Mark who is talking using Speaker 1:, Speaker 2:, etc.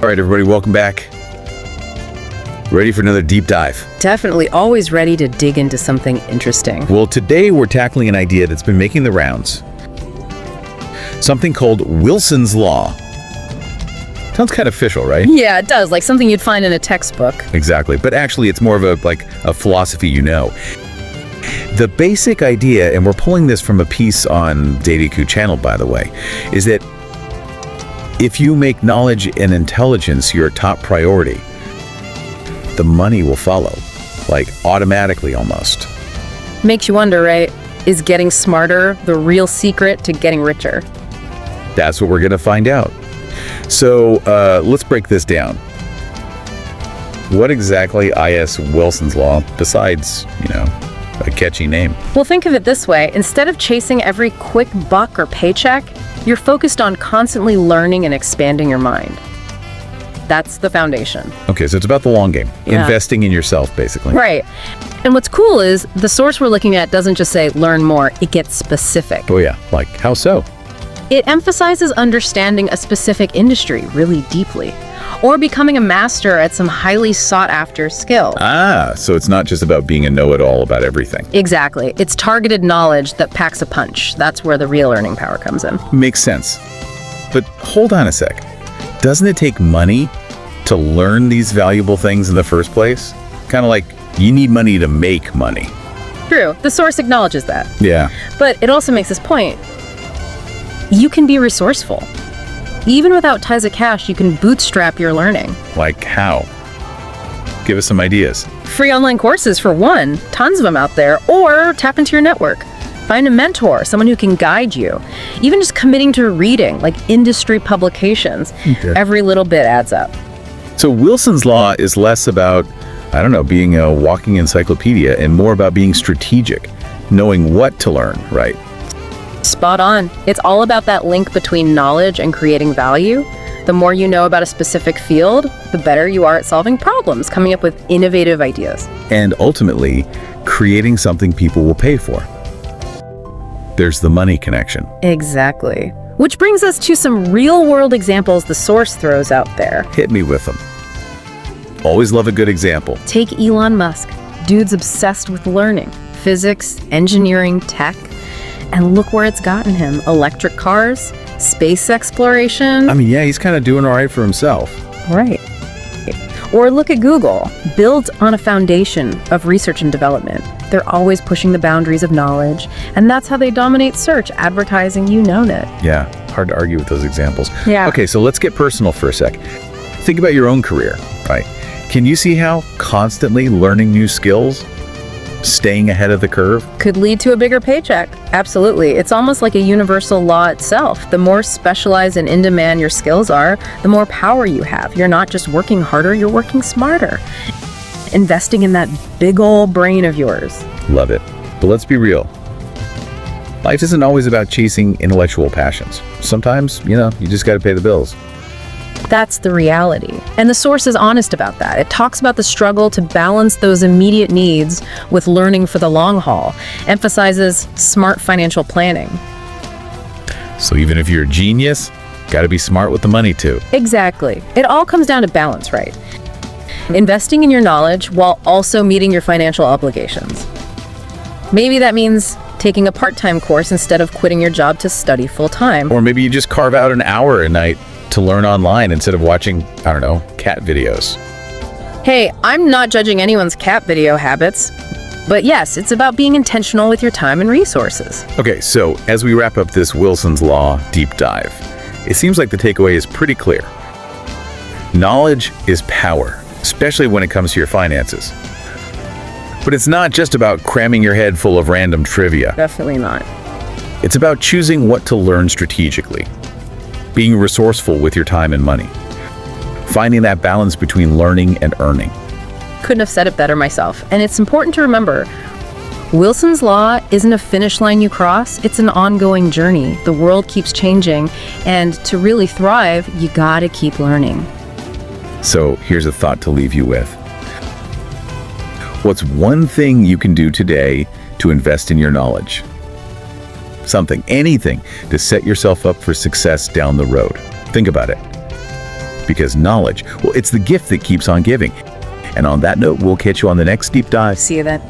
Speaker 1: All right, everybody, welcome back. Ready for another deep dive?
Speaker 2: Definitely always ready to dig into something interesting.
Speaker 1: Well, today we're tackling an idea that's been making the rounds. Something called Wilson's Law. Sounds kind of official, right?
Speaker 2: Yeah, it does. Like something you'd find in a textbook.
Speaker 1: Exactly. But actually, it's more of a philosophy you know. The basic idea, and we're pulling this from a piece on Daateku channel, by the way, is that if you make knowledge and intelligence your top priority, the money will follow, like automatically almost.
Speaker 2: Makes you wonder, right? Is getting smarter the real secret to getting richer?
Speaker 1: That's what we're going to find out. So let's break this down. What exactly is Wilson's Law besides, a catchy name?
Speaker 2: Well, think of it this way. Instead of chasing every quick buck or paycheck, you're focused on constantly learning and expanding your mind. That's the foundation.
Speaker 1: Okay, so it's about the long game.
Speaker 2: Yeah.
Speaker 1: Investing in yourself, basically.
Speaker 2: Right. And what's cool is the source we're looking at doesn't just say learn more, it gets specific.
Speaker 1: Oh yeah, like how so?
Speaker 2: It emphasizes understanding a specific industry really deeply, or becoming a master at some highly sought-after skill.
Speaker 1: So it's not just about being a know-it-all about everything.
Speaker 2: Exactly. It's targeted knowledge that packs a punch. That's where the real earning power comes in.
Speaker 1: Makes sense. But hold on a sec. Doesn't it take money to learn these valuable things in the first place? Kind of like you need money to make money.
Speaker 2: True. The source acknowledges that.
Speaker 1: Yeah.
Speaker 2: But it also makes this point. You can be resourceful. Even without ties of cash, you can bootstrap your learning.
Speaker 1: Like how? Give us some ideas.
Speaker 2: Free online courses for one, tons of them out there, or tap into your network. Find a mentor, someone who can guide you. Even just committing to reading, like industry publications. Okay. Every little bit adds up.
Speaker 1: So Wilson's Law is less about, being a walking encyclopedia and more about being strategic, knowing what to learn, right?
Speaker 2: Spot on. It's all about that link between knowledge and creating value. The more you know about a specific field, the better you are at solving problems, coming up with innovative ideas.
Speaker 1: And ultimately, creating something people will pay for. There's the money connection.
Speaker 2: Exactly. Which brings us to some real-world examples the source throws out there.
Speaker 1: Hit me with them. Always love a good example.
Speaker 2: Take Elon Musk. Dude's obsessed with learning. Physics, engineering, tech. And look where it's gotten him. Electric cars, space exploration.
Speaker 1: Yeah, he's kind of doing all right for himself.
Speaker 2: Right. Or look at Google. Built on a foundation of research and development. They're always pushing the boundaries of knowledge, and that's how they dominate search, advertising, you know it.
Speaker 1: Yeah, hard to argue with those examples.
Speaker 2: Yeah.
Speaker 1: Okay, so let's get personal for a sec. Think about your own career, right? Can you see how constantly learning new skills, staying ahead of the curve,
Speaker 2: could lead to a bigger paycheck? Absolutely. It's almost like a universal law itself. The more specialized and in-demand your skills are, the more power you have. You're not just working harder, you're working smarter. Investing in that big old brain of yours.
Speaker 1: Love it. But let's be real. Life isn't always about chasing intellectual passions. Sometimes, you just got to pay the bills.
Speaker 2: That's the reality. And the source is honest about that. It talks about the struggle to balance those immediate needs with learning for the long haul, emphasizes smart financial planning.
Speaker 1: So even if you're a genius, got to be smart with the money too.
Speaker 2: Exactly. It all comes down to balance, right? Investing in your knowledge while also meeting your financial obligations. Maybe that means taking a part-time course instead of quitting your job to study full-time.
Speaker 1: Or maybe you just carve out an hour a night to learn online instead of watching, cat videos.
Speaker 2: Hey, I'm not judging anyone's cat video habits, but yes, it's about being intentional with your time and resources.
Speaker 1: Okay, so as we wrap up this Wilson's Law deep dive, it seems like the takeaway is pretty clear. Knowledge is power, especially when it comes to your finances. But it's not just about cramming your head full of random trivia.
Speaker 2: Definitely not.
Speaker 1: It's about choosing what to learn strategically, being resourceful with your time and money, finding that balance between learning and earning.
Speaker 2: Couldn't have said it better myself. And it's important to remember, Wilson's Law isn't a finish line you cross, it's an ongoing journey. The world keeps changing, and to really thrive, you gotta keep learning.
Speaker 1: So here's a thought to leave you with. What's one thing you can do today to invest in your knowledge? Something, anything, to set yourself up for success down the road. Think about it. Because knowledge, well, it's the gift that keeps on giving. And on that note, we'll catch you on the next deep dive.
Speaker 2: See you then.